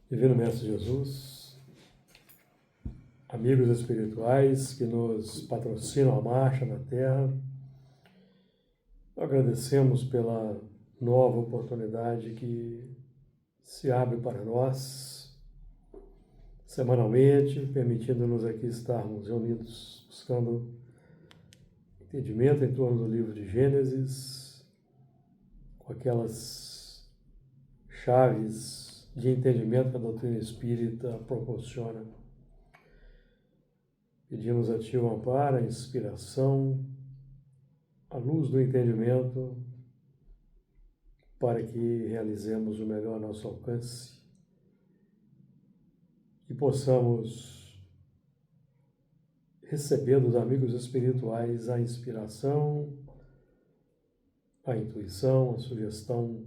Divino Mestre Jesus, amigos espirituais que nos patrocinam a marcha na Terra, agradecemos pela nova oportunidade que se abre para nós semanalmente, permitindo-nos aqui estarmos reunidos, buscando entendimento em torno do livro de Gênesis, com aquelas chaves de entendimento que a doutrina espírita proporciona. Pedimos a Ti o amparo, a inspiração, a luz do entendimento, para que realizemos o melhor a nosso alcance e possamos receber dos amigos espirituais a inspiração, a intuição, a sugestão,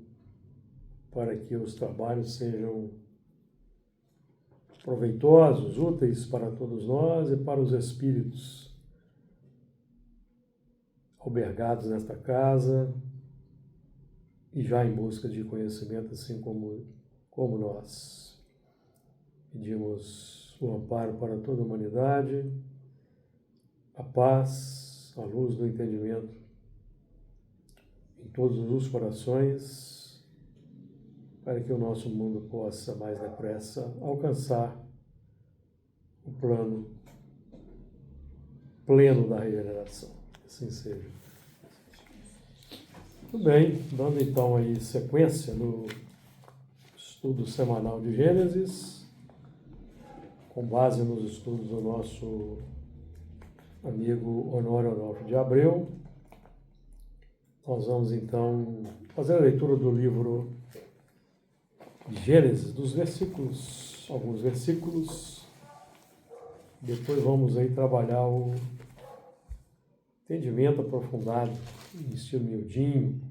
para que os trabalhos sejam proveitosos, úteis para todos nós e para os espíritos albergados nesta casa e já em busca de conhecimento, assim como nós. Pedimos o amparo para toda a humanidade, a paz, a luz do entendimento em todos os corações, para que o nosso mundo possa mais depressa alcançar o plano pleno da regeneração. Assim seja. Muito bem, dando então aí sequência no estudo semanal de Gênesis, com base nos estudos do nosso amigo Honório Onofre de Abreu, nós vamos então fazer a leitura do livro de Gênesis, dos versículos, alguns versículos. Depois vamos aí trabalhar o entendimento aprofundado, em estilo miudinho,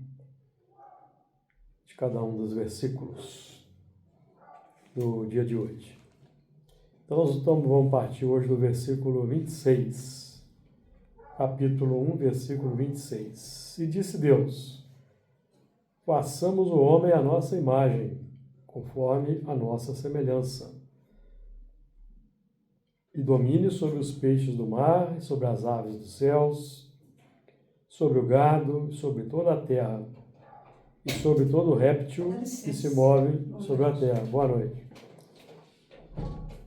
de cada um dos versículos do dia de hoje. Então nós vamos partir hoje do versículo 26, capítulo 1, versículo 26. E disse Deus: façamos o homem à nossa imagem, conforme a nossa semelhança, e domine sobre os peixes do mar, e sobre as aves dos céus, sobre o gado, e sobre toda a terra, e sobre todo réptil que se move sobre a terra. Boa noite.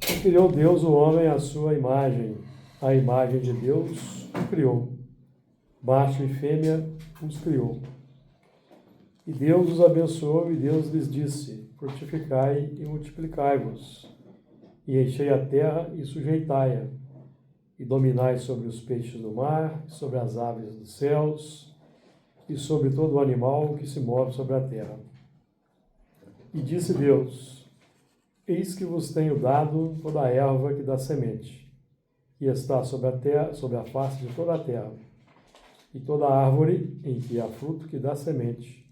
E criou Deus o homem à sua imagem, a imagem de Deus o criou, macho e fêmea os criou. E Deus os abençoou, e Deus lhes disse: frutificai e multiplicai-vos, e enchei a terra e sujeitai-a, e dominai sobre os peixes do mar, sobre as aves dos céus, e sobre todo o animal que se move sobre a terra. E disse Deus: eis que vos tenho dado toda a erva que dá semente, que está sobre a terra, sobre a face de toda a terra, e toda a árvore em que há fruto que dá semente,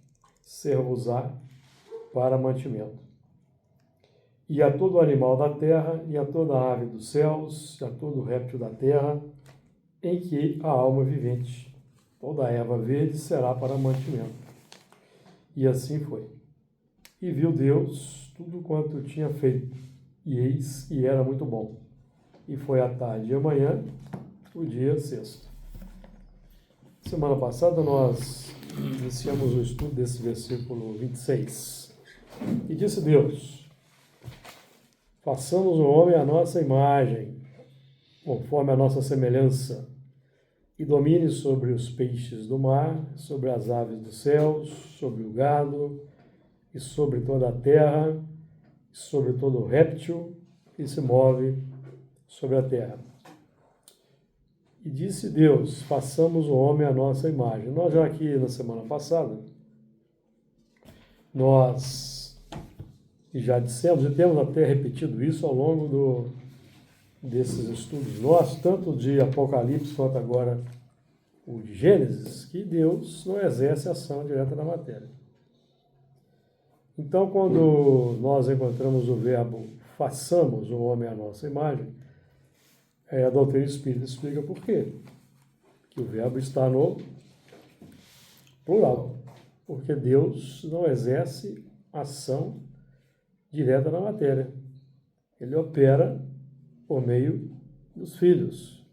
ser-vos-á para mantimento. E a todo animal da terra, e a toda ave dos céus, e a todo réptil da terra, em que há alma vivente, toda a erva verde será para mantimento. E assim foi. E viu Deus tudo quanto tinha feito, e eis que era muito bom. E foi à tarde e amanhã, o dia sexto. Semana passada nós iniciamos o estudo desse versículo 26. E disse Deus: façamos o homem à nossa imagem, conforme a nossa semelhança, e domine sobre os peixes do mar, sobre as aves dos céus, sobre o gado, e sobre toda a terra, e sobre todo o réptil que se move sobre a terra. E disse Deus: façamos o homem à nossa imagem. Nós já aqui na semana passada, nós já dissemos, e temos até repetido isso ao longo desses estudos nossos, tanto de Apocalipse quanto agora o de Gênesis, que Deus não exerce ação direta na matéria. Então, quando nós encontramos o verbo façamos o homem à nossa imagem, a doutrina espírita explica por quê. Que o verbo está no plural, porque Deus não exerce ação direta na matéria. Ele opera por meio dos filhos.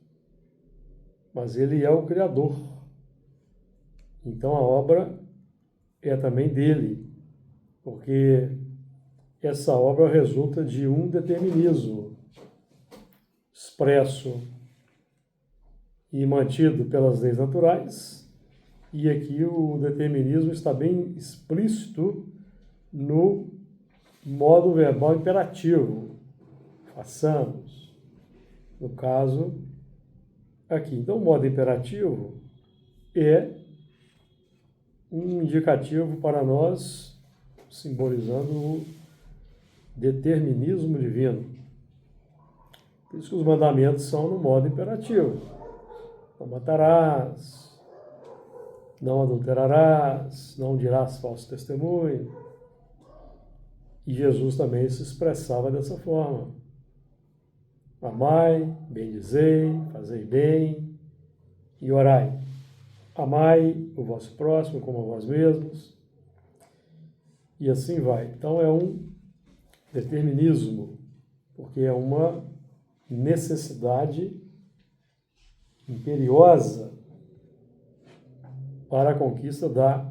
Mas ele é o Criador. Então a obra é também dele, porque essa obra resulta de um determinismo expresso e mantido pelas leis naturais, e aqui o determinismo está bem explícito no modo verbal imperativo. Façamos. No caso, aqui. Então, o modo imperativo é um indicativo para nós, simbolizando o determinismo divino. Por isso que os mandamentos são no modo imperativo. Não matarás, não adulterarás, não dirás falso testemunho. E Jesus também se expressava dessa forma. Amai, bendizei, fazei bem e orai. Amai o vosso próximo como a vós mesmos. E assim vai. Então é um determinismo, porque é uma necessidade imperiosa para a conquista da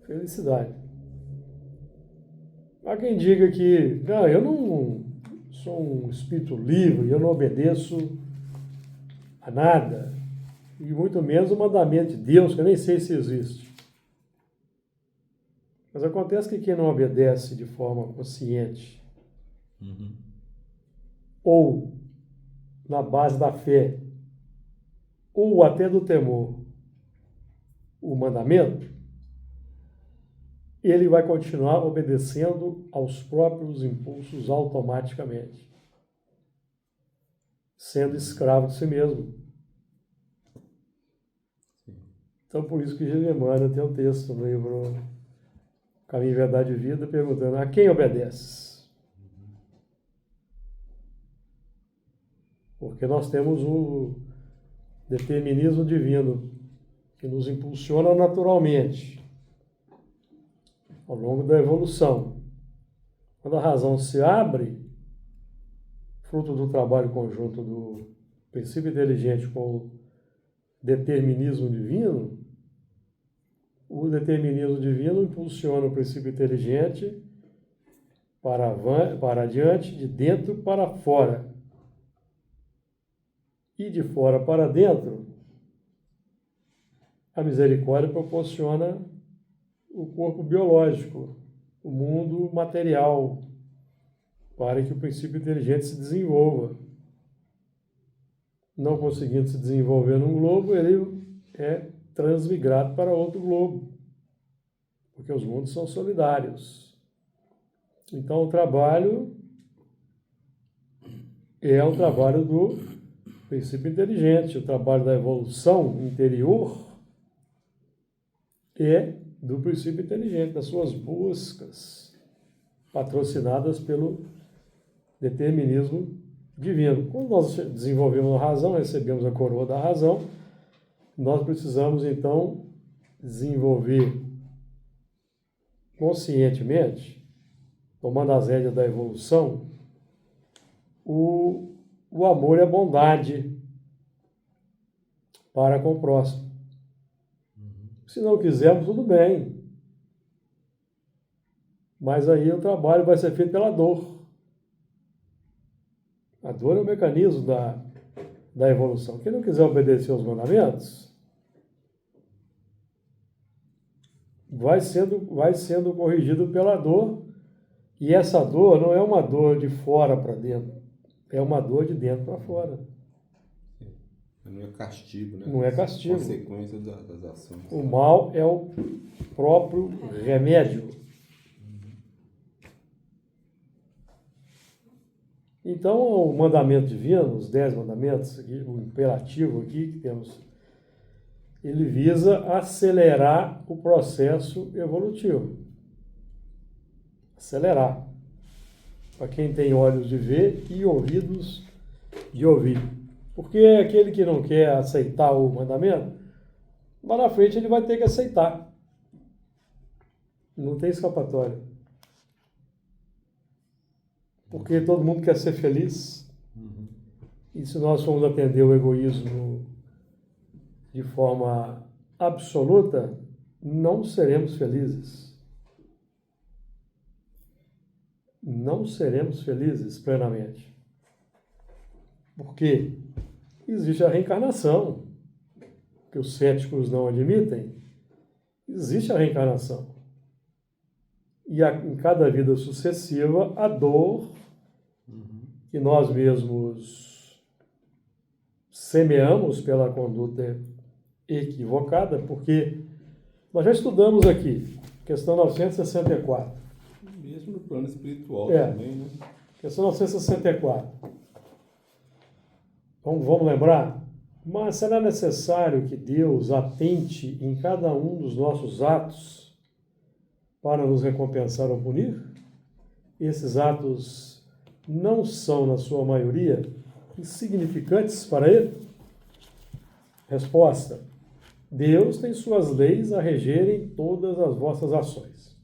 felicidade. Há quem diga que, não, eu não sou um espírito livre, eu não obedeço a nada, e muito menos o mandamento de Deus, que eu nem sei se existe. Mas acontece que quem não obedece de forma consciente, ou na base da fé, ou até do temor, o mandamento, ele vai continuar obedecendo aos próprios impulsos automaticamente, sendo escravo de si mesmo. Então, por isso que Emmanuel tem um texto no livro Caminho, Verdade e Vida, perguntando: a quem obedeces? Porque nós temos o determinismo divino, que nos impulsiona naturalmente, ao longo da evolução. Quando a razão se abre, fruto do trabalho conjunto do princípio inteligente com o determinismo divino, o determinismo divino impulsiona o princípio inteligente para adiante, de dentro para fora. E de fora para dentro, a misericórdia proporciona o corpo biológico, o mundo material, para que o princípio inteligente se desenvolva. Não conseguindo se desenvolver num globo, ele é transmigrado para outro globo, porque os mundos são solidários. Então, o trabalho é o trabalho do princípio inteligente, o trabalho da evolução interior é do princípio inteligente, das suas buscas, patrocinadas pelo determinismo divino. Quando nós desenvolvemos a razão, recebemos a coroa da razão, nós precisamos, então, desenvolver conscientemente, tomando as rédeas da evolução, o amor e a bondade para com o próximo. Se não quisermos, tudo bem. Mas aí o trabalho vai ser feito pela dor. A dor é o mecanismo da evolução. Quem não quiser obedecer aos mandamentos, vai sendo corrigido pela dor. E essa dor não é uma dor de fora para dentro. É uma dor de dentro para fora. Não é castigo, né? Não é castigo. Consequência das ações. O mal é o próprio remédio. Então, o mandamento divino, os 10 mandamentos, aqui, o imperativo aqui que temos, ele visa acelerar o processo evolutivo. Acelerar. Para quem tem olhos de ver e ouvidos de ouvir. Porque aquele que não quer aceitar o mandamento, lá na frente ele vai ter que aceitar. Não tem escapatória. porque todo mundo quer ser feliz. Uhum. E se nós formos atender o egoísmo de forma absoluta, não seremos felizes. Não seremos felizes plenamente. Porque existe a reencarnação, que os céticos não admitem. Existe a reencarnação. E em cada vida sucessiva, a dor que nós mesmos semeamos pela conduta equivocada, porque nós já estudamos aqui, questão 964. Mesmo no plano espiritual também, né? Questão 964. Então, vamos lembrar? Mas será necessário que Deus atente em cada um dos nossos atos para nos recompensar ou punir? Esses atos não são, na sua maioria, insignificantes para Ele? Resposta: Deus tem suas leis a regerem todas as vossas ações.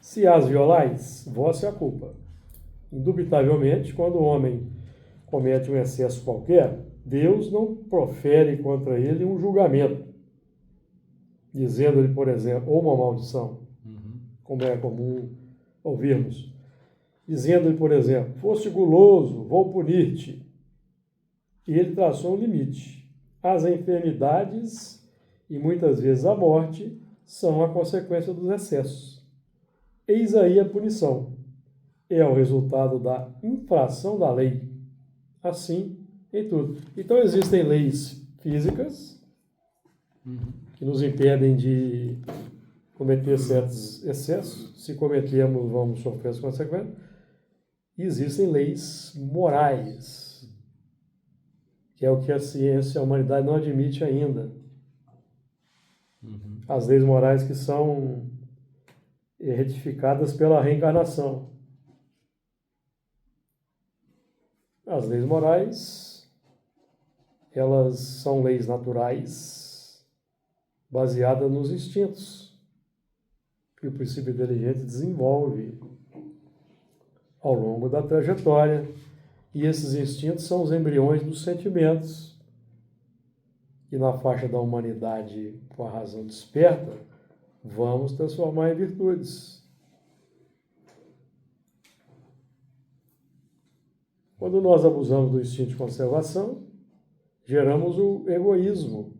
Se as violais, vossa é a culpa. Indubitavelmente, quando o homem comete um excesso qualquer, Deus não profere contra ele um julgamento, dizendo-lhe, por exemplo, ou uma maldição, como é comum ouvirmos, dizendo-lhe, por exemplo, foste guloso, vou punir-te. E ele traçou um limite. As enfermidades e muitas vezes a morte são a consequência dos excessos. Eis aí a punição. É o resultado da infração da lei. Assim, em tudo. Então, existem leis físicas que nos impedem de cometer certos excessos. Se cometermos, vamos sofrer as consequências. E existem leis morais, que é o que a ciência, a humanidade não admite ainda. As leis morais que são retificadas pela reencarnação. As leis morais, elas são leis naturais, baseadas nos instintos, que o princípio inteligente desenvolve ao longo da trajetória. E esses instintos são os embriões dos sentimentos, que na faixa da humanidade, com a razão desperta, vamos transformar em virtudes. Quando nós abusamos do instinto de conservação, geramos o egoísmo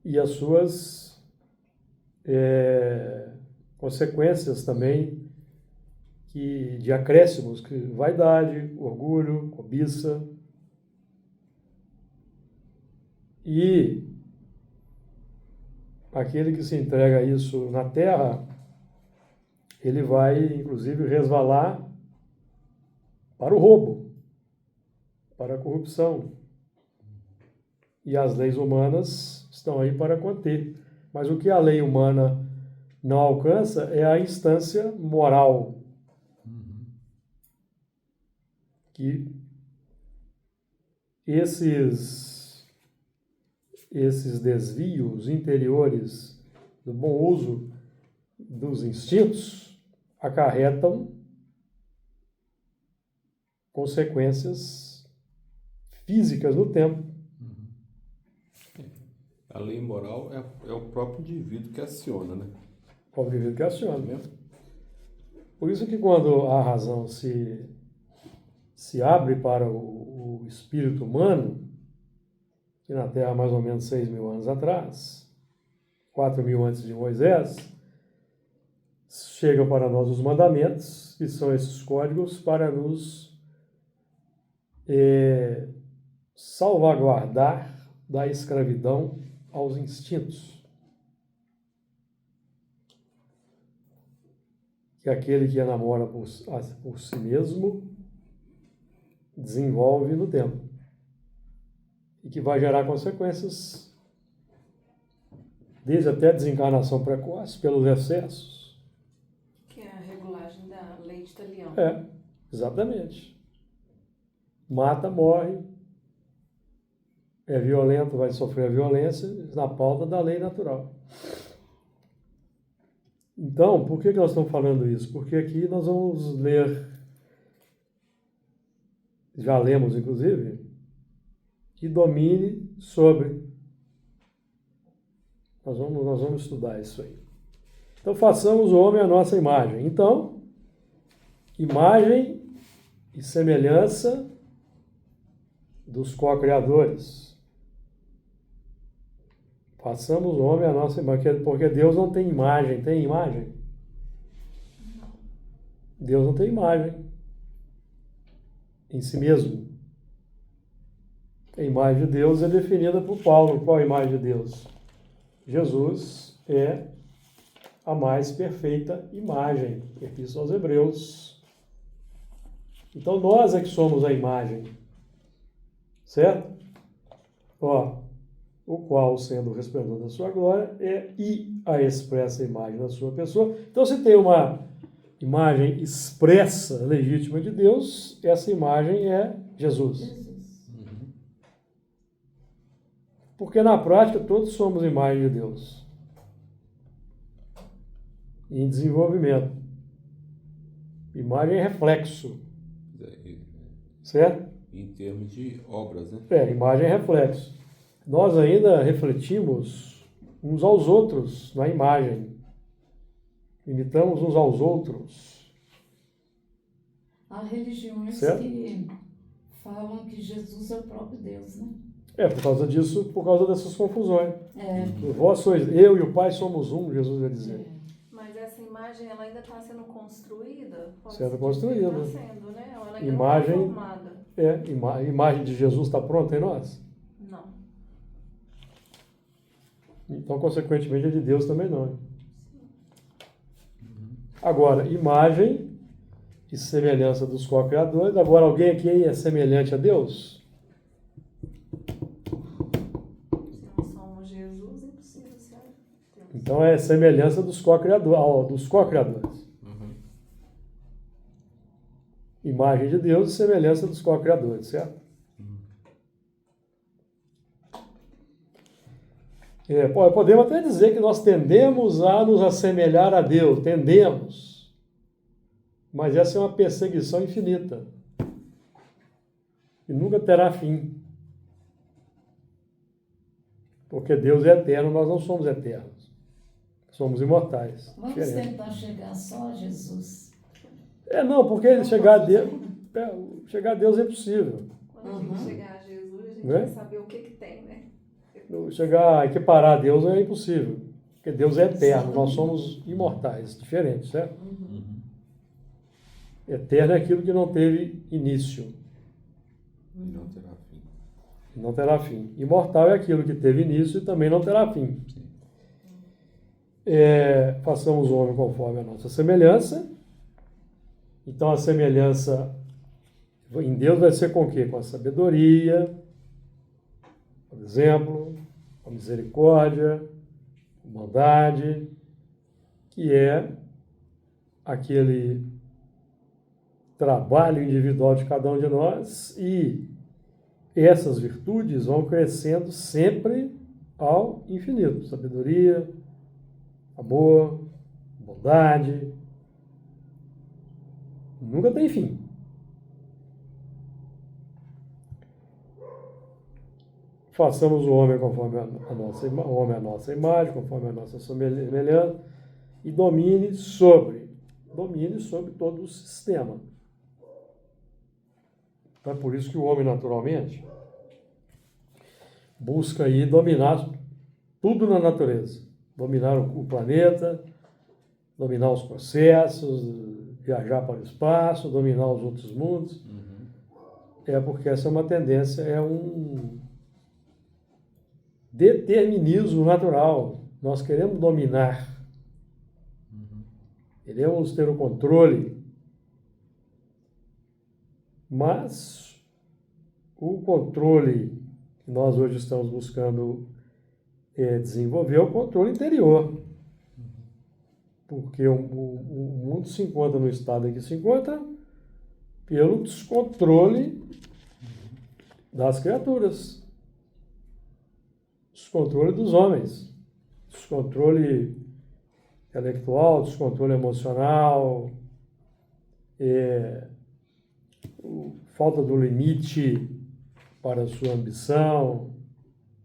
e as suas consequências também de acréscimos, que vaidade, orgulho, cobiça. E aquele que se entrega a isso na Terra, ele vai, inclusive, resvalar para o roubo, para a corrupção. E as leis humanas estão aí para conter. Mas o que a lei humana não alcança é a instância moral. Que esses desvios interiores do bom uso dos instintos acarretam consequências físicas no tempo. A lei moral é o próprio indivíduo que aciona, né? O próprio indivíduo que aciona. Por isso que quando a razão se abre para o espírito humano, que na Terra há mais ou menos 6.000 anos atrás, 4.000 antes de Moisés, chegam para nós os mandamentos, que são esses códigos para nos salvaguardar da escravidão aos instintos. Que aquele que enamora por si mesmo desenvolve no tempo. E que vai gerar consequências, desde até a desencarnação precoce, pelos excessos. Que é a regulagem da lei de Talião. Exatamente. Mata, morre, é violento, vai sofrer a violência na pauta da lei natural. Então, por que nós estamos falando isso? Porque aqui nós vamos ler, já lemos inclusive, que domine sobre. Nós vamos estudar isso aí. Então, façamos o homem à nossa imagem. Então, imagem e semelhança dos co-criadores. Façamos o homem à nossa imagem, porque Deus não tem imagem. Tem imagem? Deus não tem imagem em si mesmo. A imagem de Deus é definida por Paulo. Qual a imagem de Deus? Jesus é a mais perfeita imagem. Epístola aos Hebreus. Então nós é que somos a imagem. Certo? O qual, sendo o resplendor da sua glória, é a expressa imagem da sua pessoa. Então, se tem uma imagem expressa, legítima de Deus, essa imagem é Jesus. Porque na prática todos somos imagem de Deus. Em desenvolvimento. Imagem é reflexo. Certo? Em termos de obras, né? Imagem é reflexo. Nós ainda refletimos uns aos outros na imagem. Imitamos uns aos outros. Há religiões certo? que falam que Jesus é o próprio Deus, né? Por causa disso, por causa dessas confusões. Vós sois, eu e o Pai somos um, Jesus vai dizer. Mas essa imagem, ela ainda está sendo construída? Sendo construída. Está sendo, né? Ela ainda Imagem, não está formada. A imagem de Jesus está pronta em nós? Não. Então, consequentemente, a de Deus também não. Agora, imagem e semelhança dos co-criadores. Agora, alguém aqui é semelhante a Deus? Se não somos Jesus, é impossível ser Deus. Então, é semelhança dos co-criadores. Imagem de Deus e semelhança dos co-criadores, certo? Podemos até dizer que nós tendemos a nos assemelhar a Deus, tendemos. Mas essa é uma perseguição infinita. E nunca terá fim. Porque Deus é eterno, nós não somos eternos. Somos imortais. Vamos Diferente. tentar chegar só a Jesus. Não, porque chegar a Deus é possível. Quando a gente chegar a Jesus, a gente Não é? vai saber o que tem, né? Chegar a equiparar a Deus é impossível. Porque Deus é eterno, nós somos imortais, diferentes, certo? Eterno é aquilo que não teve início. E não terá fim. Não terá fim. Imortal é aquilo que teve início e também não terá fim. Sim. Façamos o homem conforme a nossa semelhança. Então a semelhança em Deus vai ser com o quê? Com a sabedoria, por exemplo, com a misericórdia, com a bondade, que é aquele trabalho individual de cada um de nós, e essas virtudes vão crescendo sempre ao infinito. Sabedoria, amor, bondade, nunca tem fim. Façamos o homem conforme a nossa imagem, conforme a nossa semelhança, e domine sobre todo o sistema. Então é por isso que o homem, naturalmente, busca aí dominar tudo na natureza. Dominar o planeta, dominar os processos, viajar para o espaço, dominar os outros mundos. Porque essa é uma tendência, é um determinismo natural. Nós queremos dominar. Queremos ter o controle. Mas o controle que nós hoje estamos buscando desenvolver é o controle interior. Porque o mundo se encontra no estado em que se encontra pelo descontrole das criaturas, descontrole dos homens, descontrole intelectual, descontrole emocional, falta do limite para a sua ambição,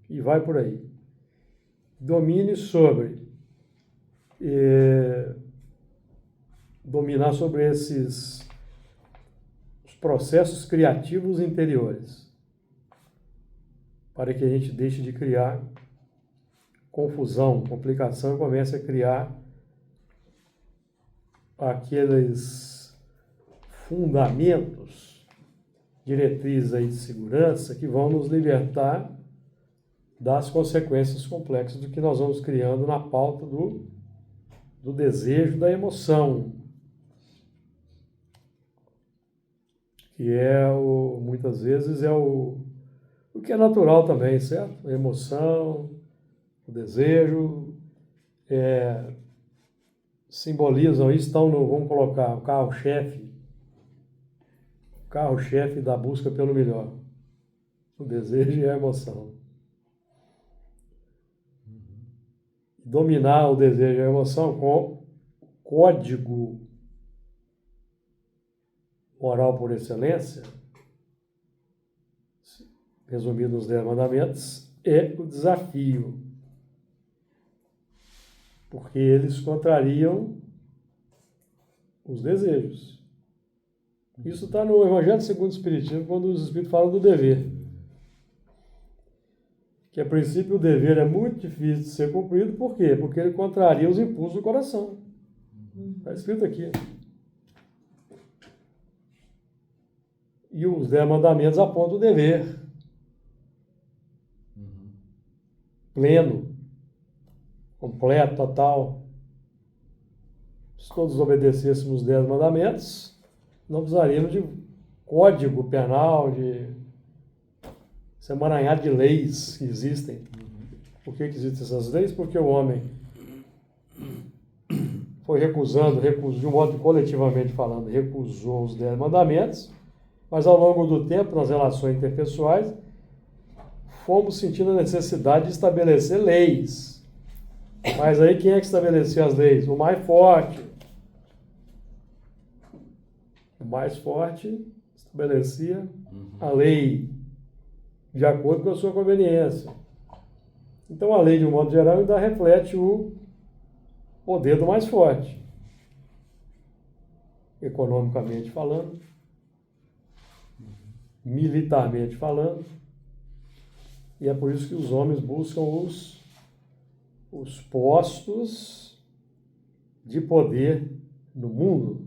e vai por aí. Domine sobre, dominar sobre esses os processos criativos interiores, para que a gente deixe de criar confusão, complicação e comece a criar aqueles fundamentos, diretrizes aí de segurança que vão nos libertar das consequências complexas do que nós vamos criando na pauta do desejo, da emoção, que muitas vezes o que é natural também, certo? A emoção, o desejo, simbolizam isso, vamos colocar o carro-chefe da busca pelo melhor, o desejo e a emoção. Dominar o desejo e a emoção com código moral por excelência, resumido nos 10 mandamentos, é o desafio. Porque eles contrariam os desejos. Isso está no Evangelho segundo o Espiritismo, quando os Espíritos falam do dever. Que, a princípio, o dever é muito difícil de ser cumprido. Por quê? Porque ele contraria os impulsos do coração. Está escrito aqui. E os 10 mandamentos apontam o dever. Pleno, completo, total. Se todos obedecêssemos os 10 mandamentos, não precisaríamos de código penal, de esse emaranhado de leis que existem. Por que existem essas leis? Porque o homem foi recusou, de um modo coletivamente falando, recusou os 10 mandamentos, mas ao longo do tempo, nas relações interpessoais, fomos sentindo a necessidade de estabelecer leis. Mas aí quem é que estabeleceu as leis? O mais forte. O mais forte estabelecia a lei de acordo com a sua conveniência. Então a lei, de um modo geral, ainda reflete o poder do mais forte. Economicamente falando, militarmente falando. E é por isso que os homens buscam os postos de poder no mundo.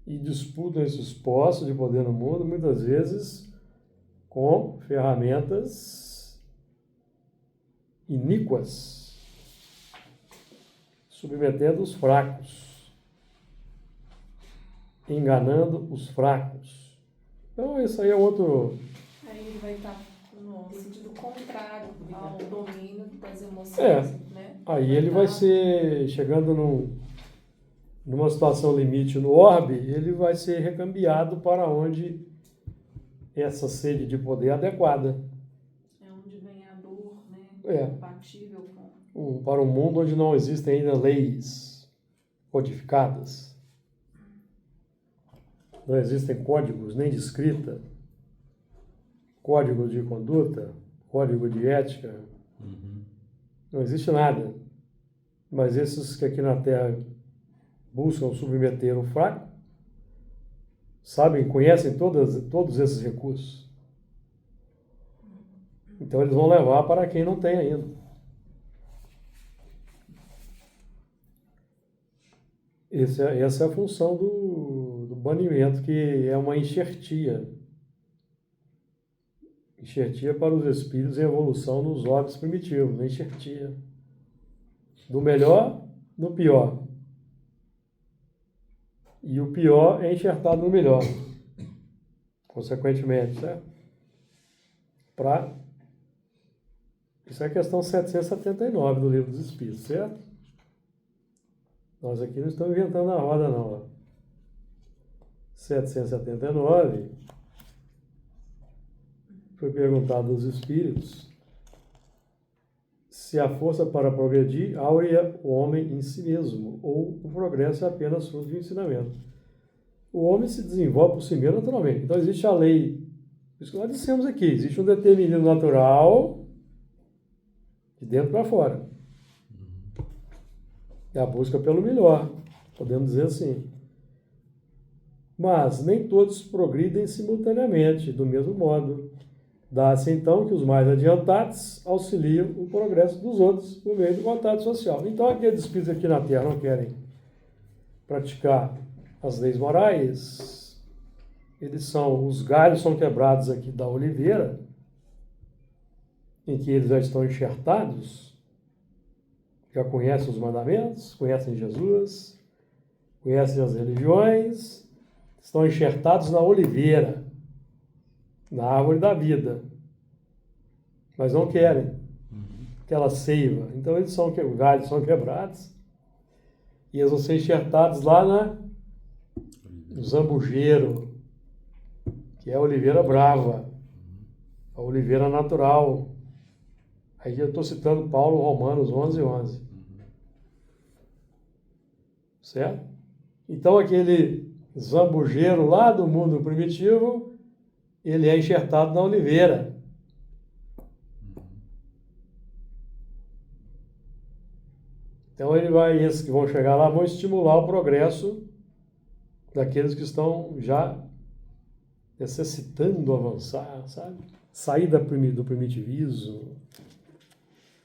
E disputam esses postos de poder no mundo, muitas vezes, com ferramentas iníquas, submetendo os fracos, enganando os fracos. Então, isso aí é outro... Aí ele vai estar no sentido contrário ao domínio das emoções, né? Aí ele vai ser, chegando numa situação limite no orbe, ele vai ser recambiado para onde essa sede de poder é adequada. É onde vem a dor, né? Compatível com... Para um mundo onde não existem ainda leis codificadas. Não existem códigos nem de escrita, código de conduta, código de ética. Não existe nada. Mas esses que aqui na Terra buscam submeter o fraco, sabem, conhecem todos esses recursos. Então eles vão levar para quem não tem ainda. Essa é a função do banimento, que é uma enxertia. Enxertia para os espíritos em evolução nos orbes primitivos, uma enxertia. Do melhor no pior. E o pior é enxertado no melhor. Consequentemente, certo? Isso é a questão 779 do Livro dos Espíritos, certo? Nós aqui não estamos inventando a roda, não. 779, foi perguntado aos espíritos se a força para progredir aurea o homem em si mesmo, ou o progresso é apenas fruto de ensinamento. O homem se desenvolve por si mesmo naturalmente. Então existe a lei, isso que nós dissemos aqui, existe um determinismo natural de dentro para fora. É a busca pelo melhor, podemos dizer assim. Mas nem todos progridem simultaneamente, do mesmo modo. Dá-se então que os mais adiantados auxiliam o progresso dos outros por meio do contato social. Então aqueles espíritos aqui na Terra não querem praticar as leis morais, os galhos são quebrados aqui da oliveira, em que eles já estão enxertados, já conhecem os mandamentos, conhecem Jesus, conhecem as religiões, estão enxertados na oliveira, na árvore da vida, mas não querem aquela seiva. Então os galhos são quebrados e eles vão ser enxertados lá no zambujeiro, que é a oliveira brava, a oliveira natural. Aí eu estou citando Paulo, Romanos 11:11. Certo? Então aquele zambujeiro lá do mundo primitivo, ele é enxertado na oliveira. Então esses que vão chegar lá vão estimular o progresso daqueles que estão já necessitando avançar, sabe? Sair do primitivismo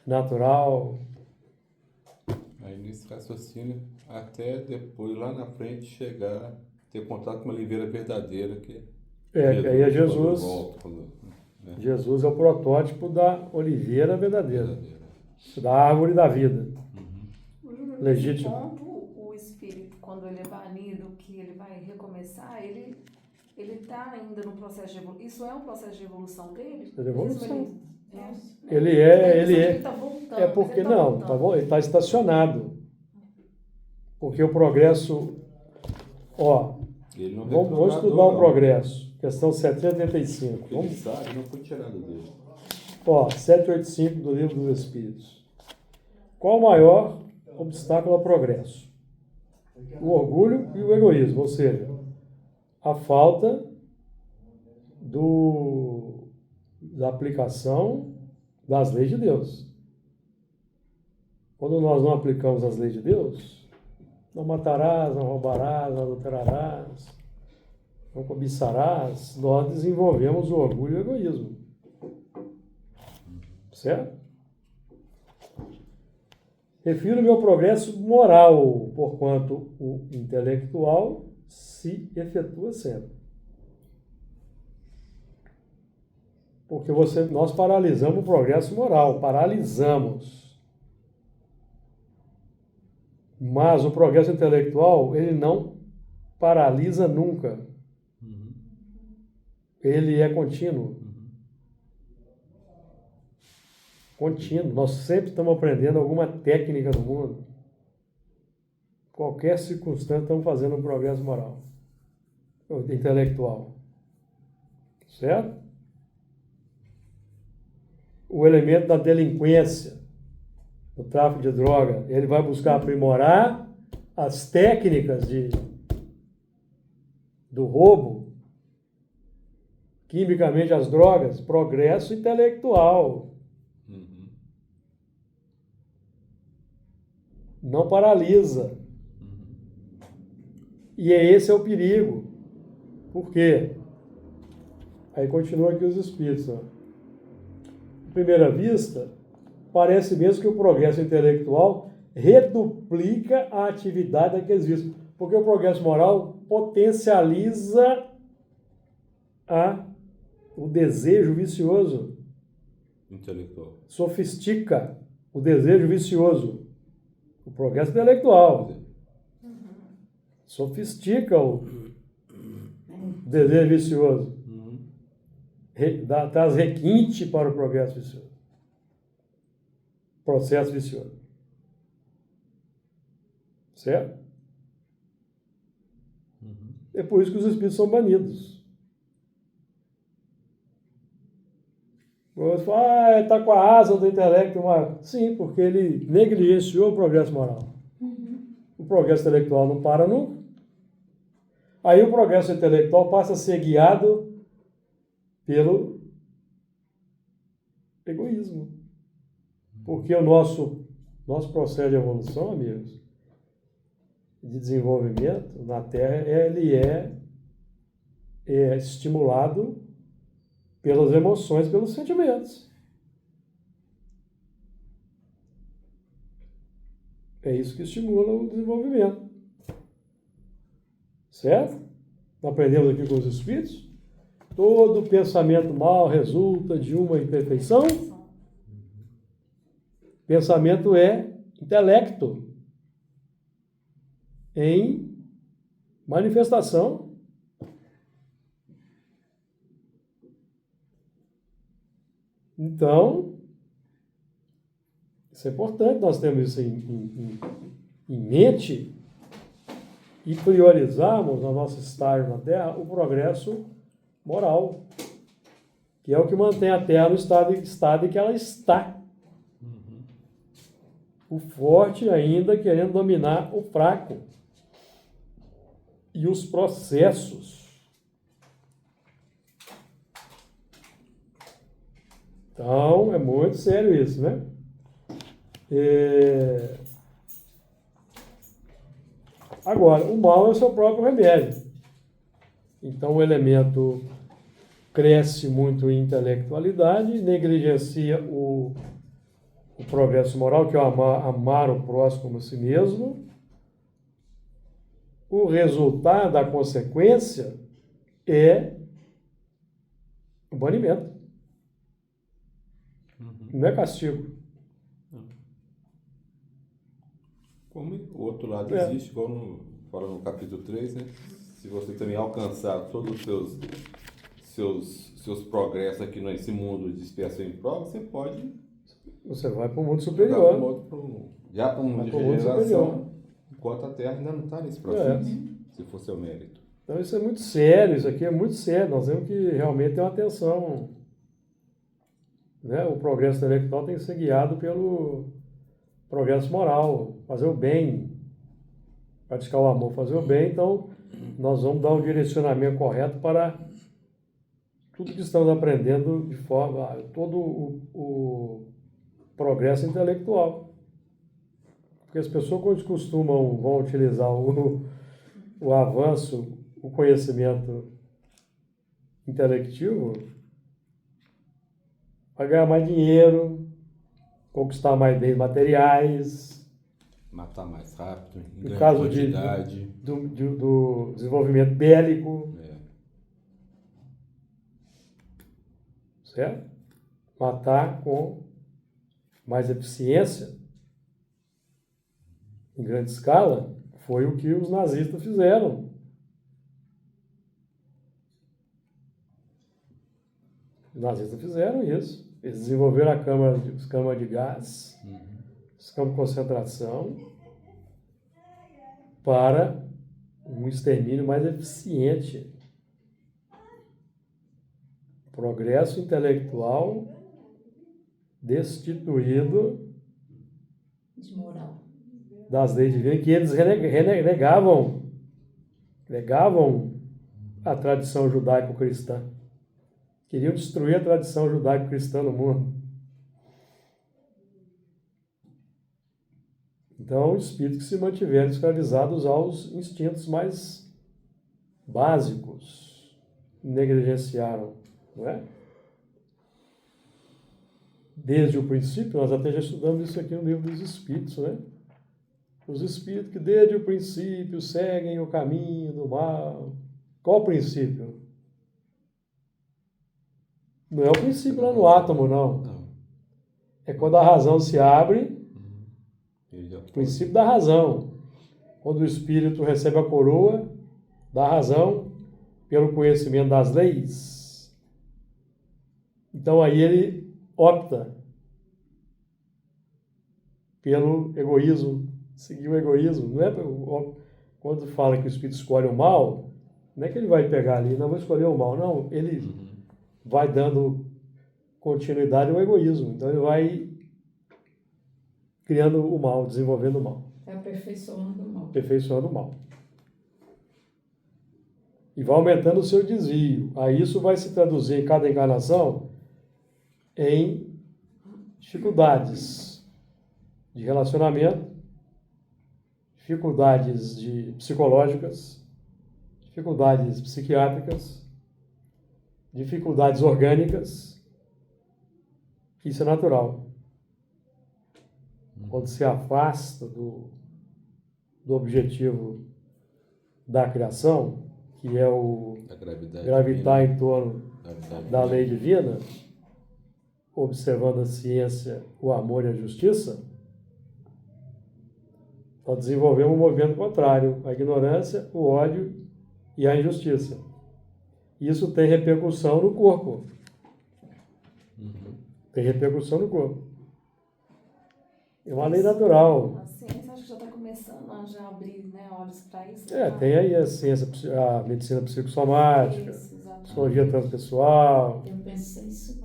natural. Aí nesse raciocínio, até depois, lá na frente, chegar, ter contato com uma oliveira verdadeira, que Aí é Jesus. Né? Jesus é o protótipo da oliveira verdadeira, da árvore da vida. Legítimo. Ponto, o espírito, quando ele é banido, que ele vai recomeçar, ele está ainda no processo de evolução. Isso é um processo de evolução dele? De evolução. Ele está voltando. É porque ele está estacionado. Porque o progresso, vamos estudar o progresso. Questão 785. Ele sabe, não foi tirado dele. 785 do Livro dos Espíritos. Qual o maior obstáculo ao progresso? O orgulho e o egoísmo, ou seja, a falta da aplicação das leis de Deus. Quando nós não aplicamos as leis de Deus, não matarás, não roubarás, não adulterarás, não cobiçarás, nós desenvolvemos o orgulho e o egoísmo. Certo? Refiro meu progresso moral, porquanto o intelectual se efetua sempre. Porque nós paralisamos o progresso moral, paralisamos. Mas o progresso intelectual, ele não paralisa nunca. Ele é contínuo. Contínuo. Nós sempre estamos aprendendo alguma técnica do mundo. Qualquer circunstância, estamos fazendo um progresso moral, intelectual. Certo? O elemento da delinquência, o tráfico de droga, ele vai buscar aprimorar as técnicas do roubo, quimicamente as drogas, progresso intelectual. Não paralisa. E esse é o perigo. Por quê? Aí continua aqui os espíritos. À primeira vista, parece mesmo que o progresso intelectual reduplica a atividade daqueles vícios. Porque o progresso moral potencializa o desejo vicioso. Intelectual. Sofistica o desejo vicioso. O progresso intelectual. Sofistica o desejo vicioso. Traz requinte para o progresso vicioso. Processo vicioso. Certo? É por isso que os espíritos são banidos. O outro fala, ele está com a asa do intelecto. Sim, porque ele negligenciou o progresso moral. O progresso intelectual não para nunca. Aí o progresso intelectual passa a ser guiado pelo egoísmo. Porque o nosso processo de evolução, amigos, de desenvolvimento na Terra, ele é estimulado pelas emoções, pelos sentimentos. É isso que estimula o desenvolvimento. Certo? Aprendemos aqui com os Espíritos. Todo pensamento mal resulta de uma imperfeição. Pensamento é intelecto em manifestação. Então, isso é importante, nós temos isso em mente e priorizarmos no nosso estágio na Terra o progresso moral, que é o que mantém a Terra no estado em que ela está. O forte ainda querendo dominar o fraco. E os processos. Então, é muito sério isso, né? Agora, o mal é o seu próprio remédio. Então, o elemento cresce muito em intelectualidade, negligencia o progresso moral, que é amar o próximo como a si mesmo. O resultado, a consequência, é o banimento. Não é castigo. Como o outro lado existe, igual fala no capítulo 3, né? Se você também alcançar todos os seus progressos aqui nesse mundo de expiação em prova, você pode... Você vai para o mundo superior. Já para o mundo de regeneração, enquanto a Terra ainda não está nesse processo, se for seu mérito. Então isso é muito sério, isso aqui é muito sério. Nós temos que realmente ter uma atenção. Né? O progresso intelectual tem que ser guiado pelo progresso moral, fazer o bem, praticar o amor, fazer o bem. Então, nós vamos dar um direcionamento correto para tudo que estamos aprendendo de forma, todo o progresso intelectual. Porque as pessoas, quando vão utilizar o avanço, o conhecimento intelectivo, vai ganhar mais dinheiro, conquistar mais bens materiais. Matar mais rápido, em No grande caso quantidade. do desenvolvimento bélico. Certo? Matar com mais eficiência, em grande escala, foi o que os nazistas fizeram. Os nazistas fizeram isso. Eles desenvolveram as câmaras de gás, os campos de concentração, para um extermínio mais eficiente. Progresso intelectual destituído De moral. das leis divinas, que eles negavam a tradição judaico-cristã. Queriam destruir a tradição judaico-cristã no mundo. Então, espíritos que se mantiveram escravizados aos instintos mais básicos, negligenciaram, não é? Desde o princípio, nós até já estudamos isso aqui no livro dos Espíritos, né? Os espíritos que desde o princípio seguem o caminho do mal. Qual o princípio? Não é o princípio lá no átomo, não. É quando a razão se abre, o princípio da razão. Quando o espírito recebe a coroa da razão pelo conhecimento das leis. Então aí ele opta pelo egoísmo, seguir o egoísmo. Não é quando fala que o espírito escolhe o mal, não é que ele vai pegar ali, não vou escolher o mal, não. Ele vai dando continuidade é o egoísmo. Então ele vai criando o mal, desenvolvendo o mal, Aperfeiçoando o mal. aperfeiçoando o mal. E vai aumentando o seu desvio. Aí isso vai se traduzir em cada encarnação em dificuldades de relacionamento, dificuldades psicológicas, dificuldades psiquiátricas, dificuldades orgânicas. Isso é natural. Quando se afasta do objetivo da criação, que é o A gravidade gravitar divina. em torno da lei divina, observando a ciência, o amor e a justiça, nós desenvolvemos um movimento contrário, a ignorância, o ódio e a injustiça. Isso tem repercussão no corpo. Tem repercussão no corpo. É uma lei natural. A ciência acho que já está começando a já abrir, né, olhos para isso. Tem aí a ciência, a medicina psicossomática, Isso, exatamente. psicologia transpessoal, Eu pensei isso.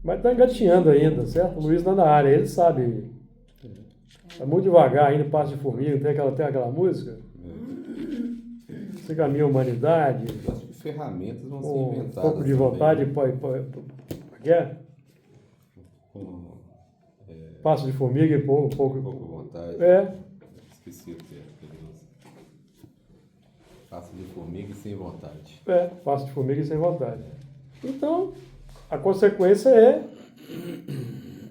mas está engatinhando ainda, certo? O Luiz está na área, ele sabe. Está muito devagar ainda, passo de formiga, tem aquela música. Você caminha a humanidade, Eu acho que ferramentas vão ser com um inventadas. pouco de também. vontade, Com passo de formiga e pouco. pouca vontade. Esqueci o termo que ele usa. Passo de formiga e sem vontade. Passo de formiga e sem vontade. Então, a consequência é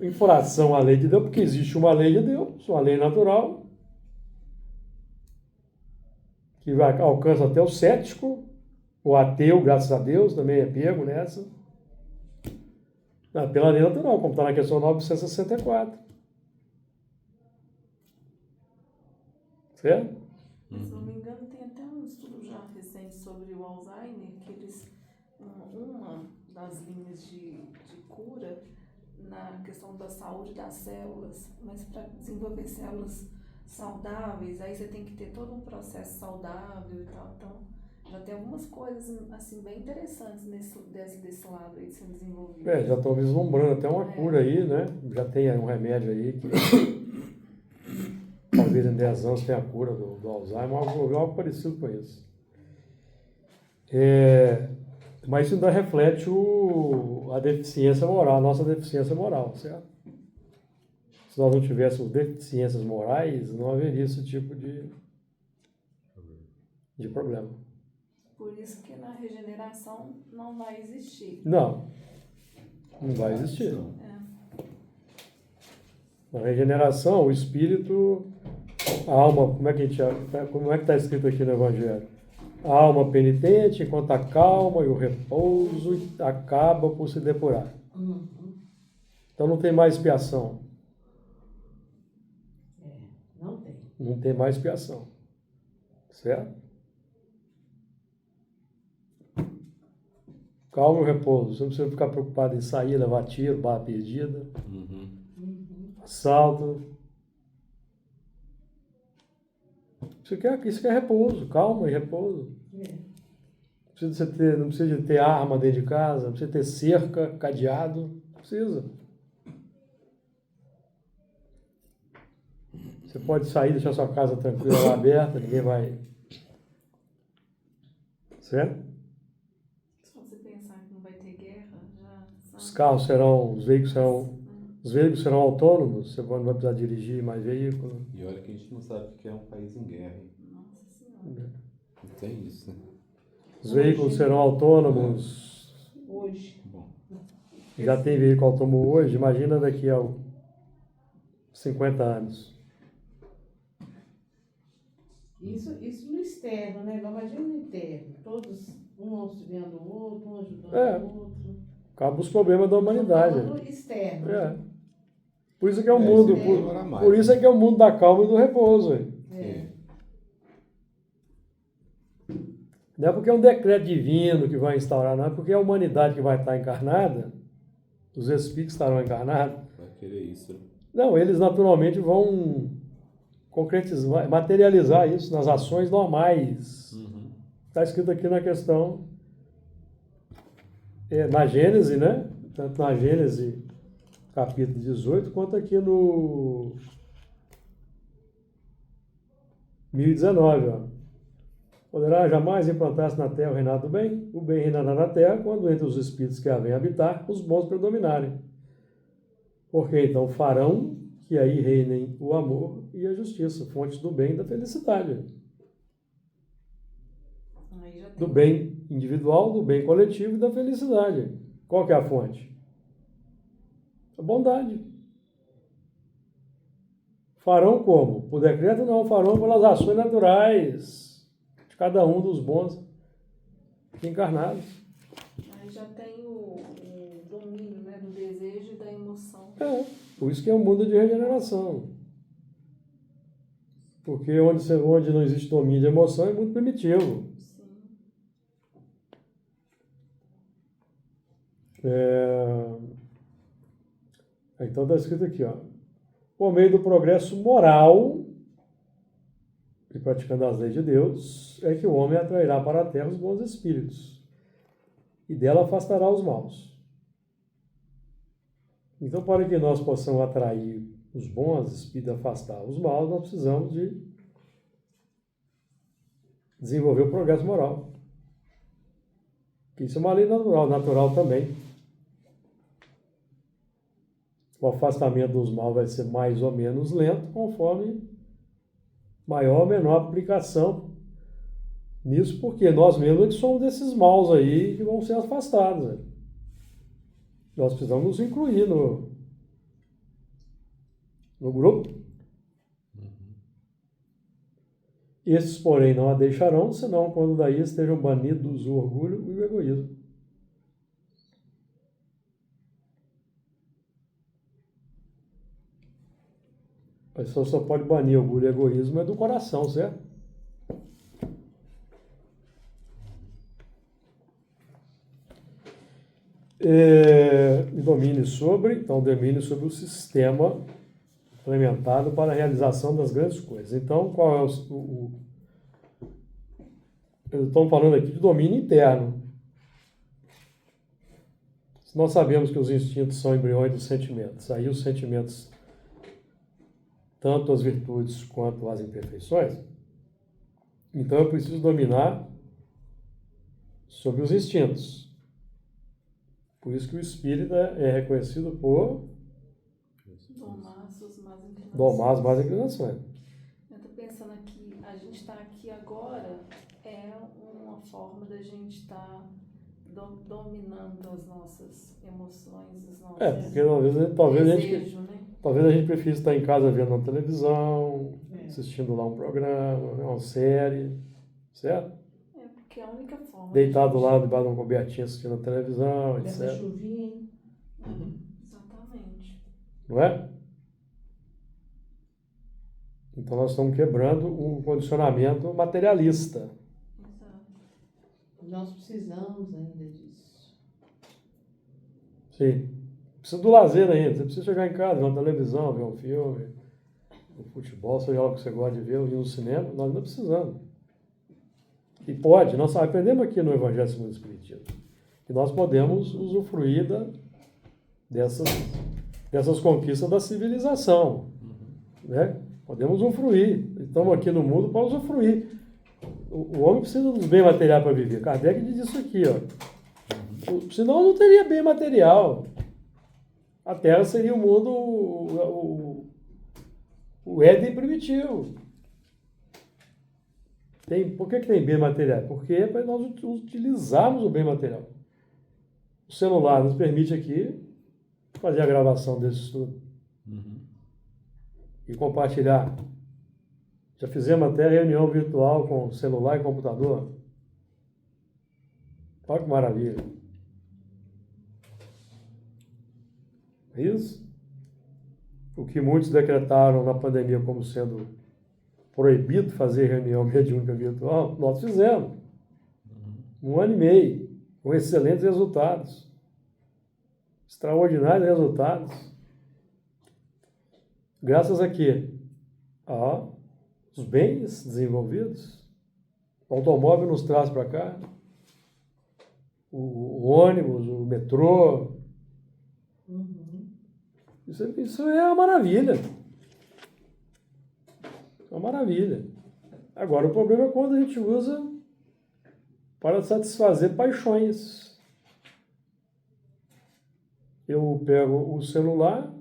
infração à lei de Deus, porque existe uma lei de Deus, uma lei natural, que alcança até o cético, o ateu, graças a Deus, também é pego nessa. Pela lei natural, como está na questão 964. Certo? Se não me engano, tem até um estudo já recente sobre o Alzheimer, que eles, uma das linhas de cura na questão da saúde das células, mas para desenvolver células saudáveis, aí você tem que ter todo um processo saudável e tal. Então, já tem algumas coisas assim bem interessantes desse lado aí sendo desenvolvido. Já estão vislumbrando até uma cura aí, né? Já tem um remédio aí que talvez em 10 anos tenha a cura do Alzheimer, algo parecido com isso. Mas isso ainda reflete a deficiência moral, a nossa deficiência moral, certo? Se nós não tivéssemos deficiências morais, não haveria esse tipo de problema. Por isso que na regeneração não vai existir. Não vai existir. Não. Na regeneração, o espírito, a alma, como é que está escrito aqui no Evangelho? A alma penitente, enquanto a calma e o repouso acaba por se depurar. Então não tem mais expiação. Não tem. Não tem mais expiação. Certo? Calma e repouso. Você não precisa ficar preocupado em sair, levar tiro, bala perdida, assalto. Isso que é repouso, calma e repouso. Não precisa de ter arma dentro de casa, não precisa ter cerca, cadeado. Não precisa. Você pode sair, deixar sua casa tranquila lá aberta, ninguém vai. Certo? Se você pensar que não vai ter guerra, já Os carros os veículos serão autônomos, você não vai precisar dirigir mais veículo. E olha que a gente não sabe o que é um país em guerra, hein? Nossa Senhora. Não tem isso, né? Os veículos serão autônomos. Hoje. Bom, Já tem veículo autônomo hoje, imagina daqui a 50 anos. Isso no externo, né? Imagina no interno. Todos, um auxiliando o outro, um ajudando o outro. Acaba os problemas da humanidade. No externo. Por isso que é o mundo. isso aí demora mais, Por isso é que é o mundo da calma e do repouso. Não é porque é um decreto divino que vai instaurar, não é porque é a humanidade que vai estar encarnada, os espíritos estarão encarnados. vai querer isso, né? Não, eles naturalmente vão concretizar, materializar isso nas ações normais. Está escrito aqui na questão, na Gênese, né? tanto na Gênesis, capítulo 18, quanto aqui no 1019, ó. Poderá jamais implantar-se na terra o reinado do bem? O bem reinará na terra quando entre os espíritos que a vêm habitar, os bons predominarem. Porque então farão que aí reinem o amor e a justiça, fontes do bem e da felicidade. Aí já tem Do bem individual, do bem coletivo e da felicidade. Qual que é a fonte? A bondade. Farão como? Por decreto não, farão pelas ações naturais de cada um dos bons encarnados. Aí já tem o domínio, né, do desejo e da emoção. Por isso que é um mundo de regeneração. Porque onde não existe domínio de emoção é muito primitivo. Sim. Então está escrito aqui, ó. Por meio do progresso moral e praticando as leis de Deus, é que o homem atrairá para a terra os bons espíritos e dela afastará os maus. Então, para que nós possamos atrair os bons espíritos e afastar os maus, nós precisamos de desenvolver o progresso moral. Isso é uma lei natural também. O afastamento dos maus vai ser mais ou menos lento, conforme maior ou menor aplicação nisso, porque nós mesmos é que somos desses maus aí que vão ser afastados. Né? Nós precisamos nos incluir no grupo. Estes, porém, não a deixarão, senão quando daí estejam banidos o orgulho e o egoísmo. A pessoa só pode banir orgulho e egoísmo é do coração, certo? E domínio sobre o sistema implementado para a realização das grandes coisas. Então, qual é estamos falando aqui de domínio interno. Nós sabemos que os instintos são embriões dos sentimentos. Aí os sentimentos, tanto as virtudes quanto as imperfeições, então eu preciso dominar sobre os instintos. Por isso que o espírita é reconhecido por domar as más inclinações. Eu estou pensando aqui, a gente está aqui agora, é uma forma da gente estar dominando as nossas emoções, os nossos Porque talvez desejos, né? Talvez a gente prefira estar em casa vendo uma televisão, assistindo lá um programa, uma série, certo? Porque é a única forma. Deitado lá debaixo de uma cobertinha assistindo a televisão, etc. Essa chuvinha. Exatamente. Não é? Então nós estamos quebrando um condicionamento materialista. Exato. Nós precisamos ainda disso. Sim. Precisa do lazer ainda. Você precisa chegar em casa, ver uma televisão, ver um filme, um futebol, seja lá o que você gosta de ver, ou ir no cinema. Nós ainda precisamos. E pode, nós aprendemos aqui no Evangelho segundo o Espiritismo, que nós podemos usufruir dessas conquistas da civilização. Né? Podemos usufruir. Estamos aqui no mundo para usufruir. O homem precisa dos bens materiais para viver. Kardec diz isso aqui, ó. Senão não teria bem material. A Terra seria o mundo, o Éden primitivo. Por que tem bem material? Porque é para nós utilizarmos o bem material. O celular nos permite aqui fazer a gravação desse estudo. E compartilhar. Já fizemos até reunião virtual com celular e computador. Olha que maravilha. Isso? O que muitos decretaram na pandemia como sendo proibido fazer reunião mediúnica virtual, nós fizemos. 1 ano e meio, com excelentes resultados. Extraordinários resultados. Graças a quê? Os bens desenvolvidos. O automóvel nos traz para cá. O ônibus, o metrô, Uhum. Isso é uma maravilha. É uma maravilha. Agora, o problema é quando a gente usa para satisfazer paixões. Eu pego o celular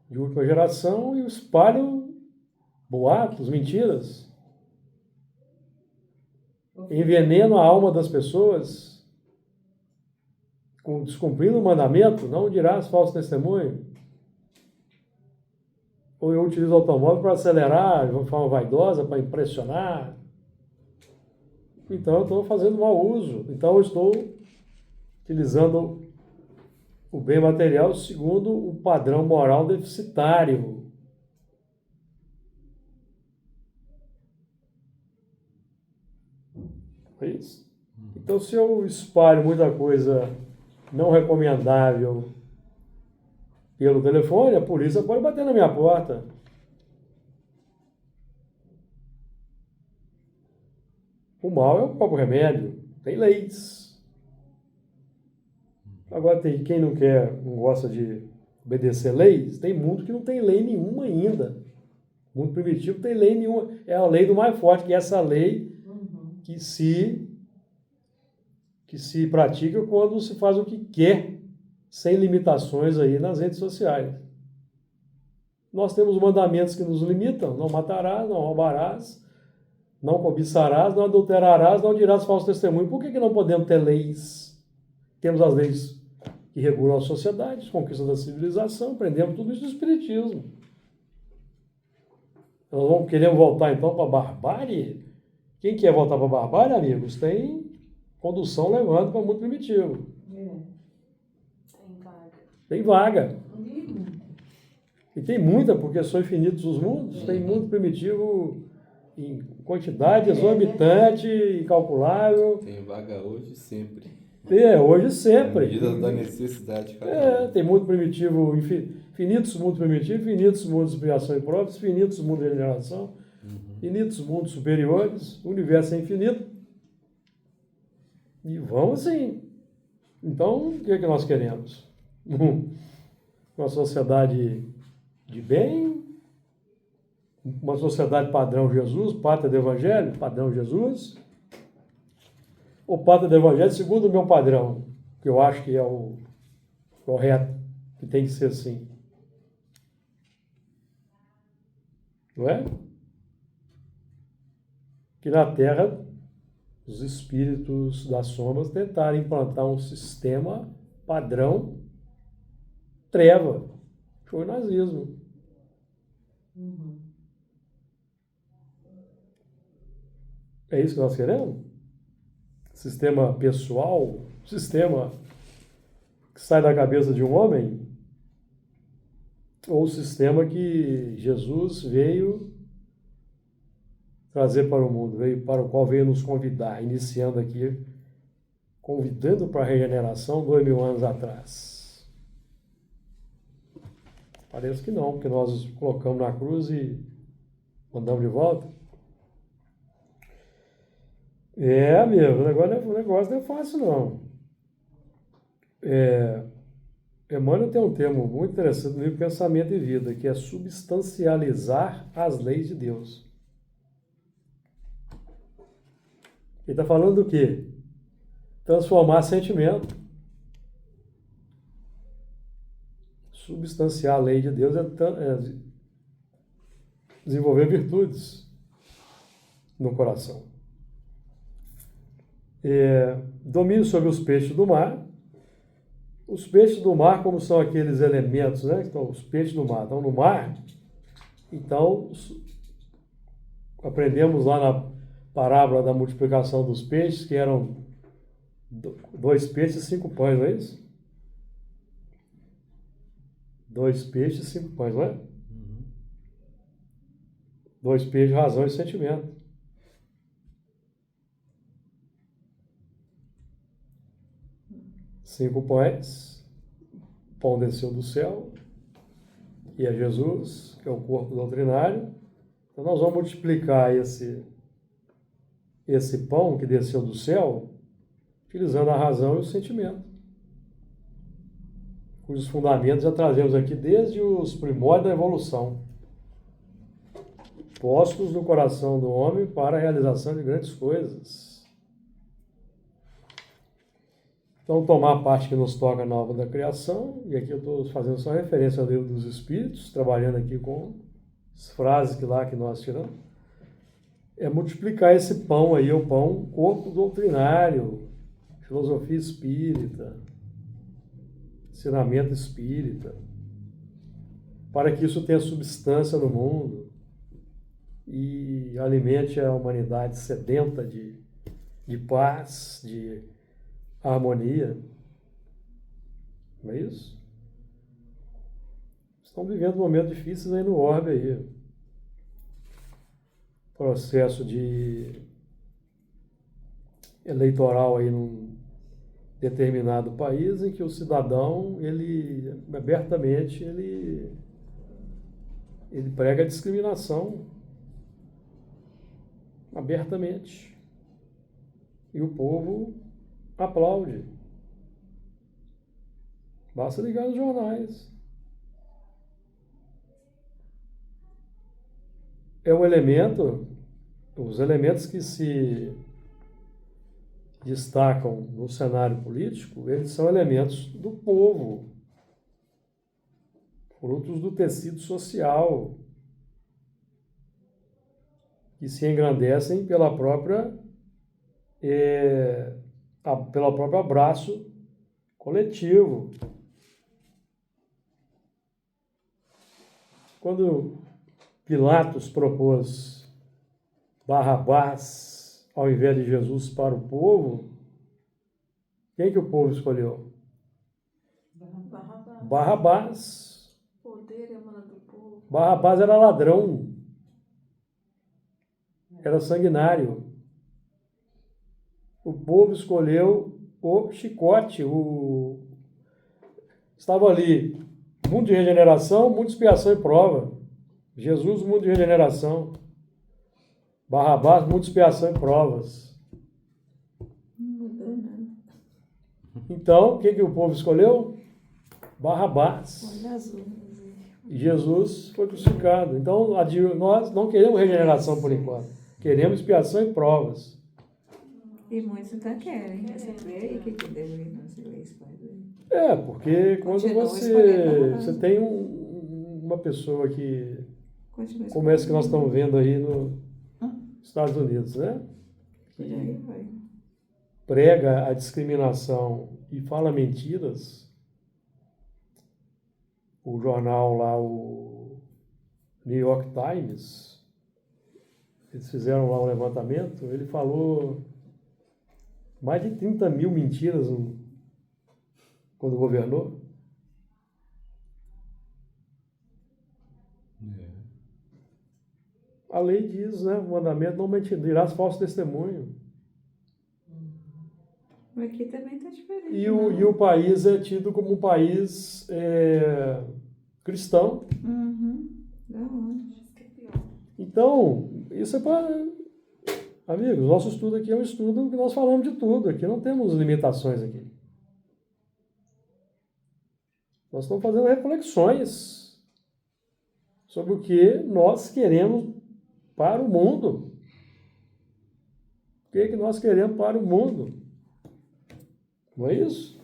de última geração e espalho boatos, mentiras. Enveneno a alma das pessoas, descumprindo o mandamento, não dirás falso testemunho. Ou eu utilizo o automóvel para acelerar de uma forma vaidosa, para impressionar. Então eu estou fazendo mau uso. Então eu estou utilizando o bem material segundo o padrão moral deficitário. É isso? Então, se eu espalho muita coisa não recomendável pelo telefone, a polícia pode bater na minha porta. O mal é o próprio remédio. Tem leis. Agora, tem quem não gosta de obedecer leis, tem mundo que não tem lei nenhuma ainda. O mundo primitivo não tem lei nenhuma. É a lei do mais forte, que é essa lei que se pratica quando se faz o que quer, sem limitações aí nas redes sociais. Nós temos mandamentos que nos limitam: não matarás, não roubarás, não cobiçarás, não adulterarás, não dirás falso testemunho. Por que não podemos ter leis? Temos as leis que regulam a sociedade, as conquistas da civilização, aprendemos tudo isso do Espiritismo. Nós queremos voltar então para a barbárie? Quem quer voltar para a barbárie, amigos, tem condução levando para o mundo primitivo. Tem vaga. Tem vaga. E tem muita, porque são infinitos os mundos, tem mundo primitivo em quantidade exorbitante, incalculável. Tem vaga hoje e sempre. Hoje e sempre. À medida da necessidade de cada um. Tem mundo primitivo, infinitos mundos primitivos, infinitos mundos de criação e próprios, infinitos mundos de regeneração, infinitos mundos superiores, o universo é infinito. E vamos assim. Então, o que é que nós queremos? Uma sociedade de bem, uma sociedade padrão Jesus, pátria do Evangelho, padrão Jesus, ou pátria do Evangelho segundo o meu padrão, que eu acho que é o correto, que tem que ser assim. Não é? Que na Terra os espíritos das sombras tentaram implantar um sistema padrão treva. Foi o nazismo. É isso que nós queremos? Sistema pessoal, sistema que sai da cabeça de um homem, ou o sistema que Jesus veio trazer para o mundo, para o qual veio nos convidar, iniciando aqui, convidando para a regeneração 2000 anos atrás. Parece que não, porque nós colocamos na cruz e mandamos de volta. Amigo, o negócio não é fácil, não. Emmanuel tem um termo muito interessante no livro Pensamento e Vida, que é substancializar as leis de Deus. Ele está falando do quê? Transformar sentimento. Substanciar a lei de Deus é desenvolver virtudes no coração. Domínio sobre os peixes do mar. Os peixes do mar, como são aqueles elementos, né? Então, os peixes do mar estão no mar. Então, aprendemos lá na parábola da multiplicação dos peixes, que eram 2 peixes e 5 pães, não é isso? 2 peixes e 5 pães, não é? 2 peixes, razão e sentimento. Cinco pães, o pão desceu do céu, e é Jesus, que é o corpo doutrinário. Então nós vamos multiplicar esse pão que desceu do céu, utilizando a razão e o sentimento. cujos fundamentos já trazemos aqui desde os primórdios da evolução, postos no coração do homem para a realização de grandes coisas. Então, tomar a parte que nos toca na obra da criação, e aqui eu estou fazendo só referência ao livro dos Espíritos, trabalhando aqui com as frases que nós tiramos, é multiplicar esse pão aí, o pão, corpo doutrinário, filosofia espírita, ensinamento espírita, para que isso tenha substância no mundo e alimente a humanidade sedenta de paz, de harmonia. Não é isso? Estão vivendo momentos difíceis aí no orbe aí. Processo de eleitoral aí num determinado país em que o cidadão, ele abertamente, ele prega a discriminação abertamente. E o povo aplaude. Basta ligar nos jornais. É um elemento, os elementos que se destacam no cenário político, eles são elementos do povo, frutos do tecido social, que se engrandecem pelo próprio abraço coletivo. Quando Pilatos propôs Barrabás ao invés de Jesus para o povo, quem que o povo escolheu? Barrabás. Poder emana do povo. Barrabás era ladrão, era sanguinário. O povo escolheu o chicote, estava ali, mundo de regeneração, mundo de expiação e prova. Jesus, mundo de regeneração. Barrabás, mundo de expiação e provas. Então, o que o povo escolheu? Barrabás. E Jesus foi crucificado. Então, nós não queremos regeneração por enquanto. Queremos expiação e provas. E muitos ainda querem. Você vê aí o que deveria nas eleições. Porque quando você tem uma pessoa que, como essa que nós estamos vendo aí nos Estados Unidos, né? Que prega a discriminação e fala mentiras. O jornal lá, o New York Times, eles fizeram lá um levantamento, ele falou mais de 30 mil mentiras quando governou. A lei diz, né? O mandamento não mentirás falso testemunho. Aqui também está diferente. E o país é tido como um país cristão. Da onde? Então, isso é para... Amigos, nosso estudo aqui é um estudo que nós falamos de tudo. Aqui não temos limitações aqui. Nós estamos fazendo reflexões sobre o que nós queremos para o mundo. O que é que nós queremos para o mundo? Não é isso?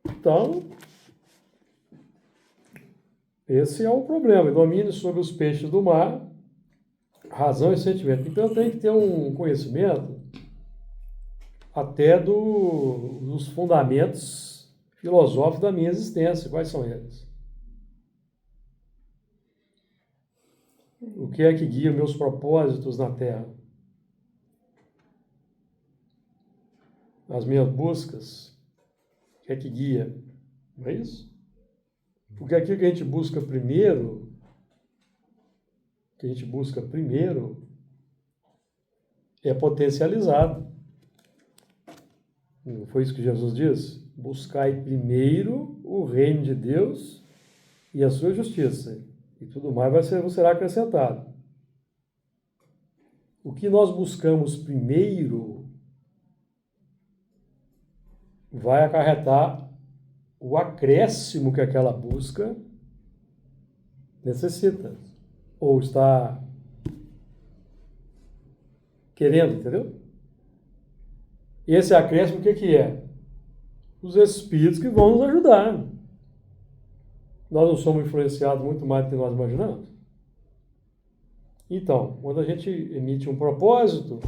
Então, esse é o problema. Domínio sobre os peixes do mar, razão e sentimento. Então, eu tenho que ter um conhecimento até dos fundamentos filosóficos da minha existência. Quais são eles? O que é que guia meus propósitos na Terra? As minhas buscas? O que é que guia? Não é isso? Porque aquilo que a gente busca primeiro, é potencializado. Não foi isso que Jesus disse? Buscai primeiro o reino de Deus e a sua justiça, e tudo mais será acrescentado. O que nós buscamos primeiro vai acarretar o acréscimo que aquela busca necessita, ou está querendo, entendeu? E esse acréscimo, o que é? Os espíritos que vão nos ajudar. Nós não somos influenciados muito mais do que nós imaginamos. Então, quando a gente emite um propósito,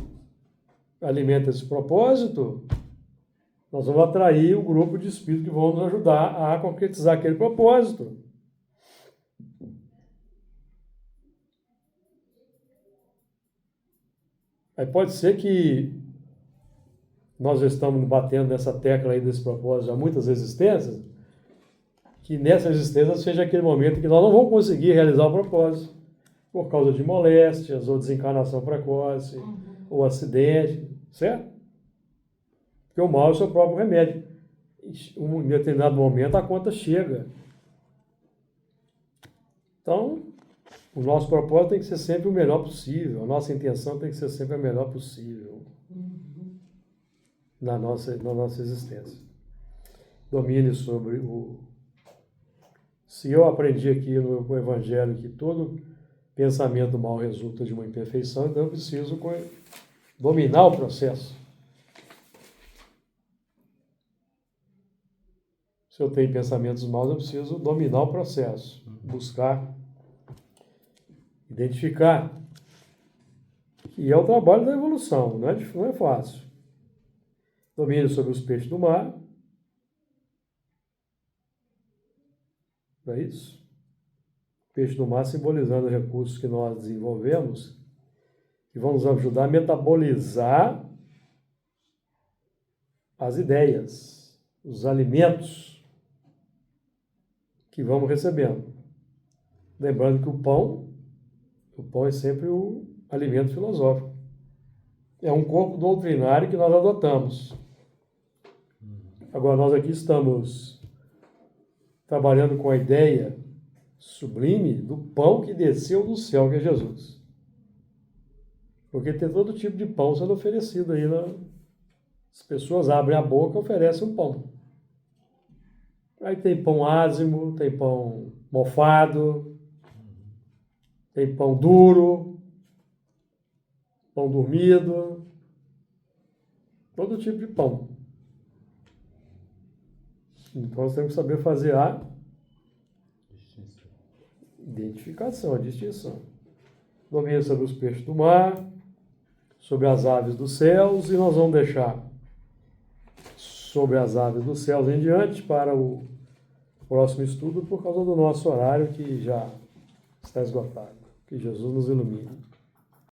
alimenta esse propósito, nós vamos atrair o grupo de espíritos que vão nos ajudar a concretizar aquele propósito. Aí pode ser que nós estamos batendo nessa tecla aí desse propósito há muitas existências, que nessa existência seja aquele momento que nós não vamos conseguir realizar o propósito, por causa de moléstias, ou desencarnação precoce, ou acidente, certo? Porque o mal é o seu próprio remédio. Em determinado momento a conta chega. Então, o nosso propósito tem que ser sempre o melhor possível, a nossa intenção tem que ser sempre a melhor possível na nossa existência. Domine sobre o... Se eu aprendi aqui no Evangelho que todo pensamento mal resulta de uma imperfeição, então eu preciso dominar o processo. Se eu tenho pensamentos maus, eu preciso dominar o processo, buscar, identificar. E é o trabalho da evolução, não é fácil. Domínio sobre os peixes do mar. Não é isso? Peixe do mar simbolizando recursos que nós desenvolvemos, que vão nos ajudar a metabolizar as ideias, os alimentos que vamos recebendo. Lembrando que o pão é sempre o alimento filosófico. É um corpo doutrinário que nós adotamos. Agora, nós aqui estamos trabalhando com a ideia sublime do pão que desceu do céu, que é Jesus. Porque tem todo tipo de pão sendo oferecido aí. As pessoas abrem a boca e oferecem um pão. Aí tem pão ázimo, tem pão mofado, tem pão duro, pão dormido, todo tipo de pão. Então nós temos que saber fazer a identificação, a distinção. Domínio sobre os peixes do mar, sobre as aves dos céus, e nós vamos deixar sobre as aves dos céus em diante para o próximo estudo, por causa do nosso horário que já está esgotado. Que Jesus nos ilumine.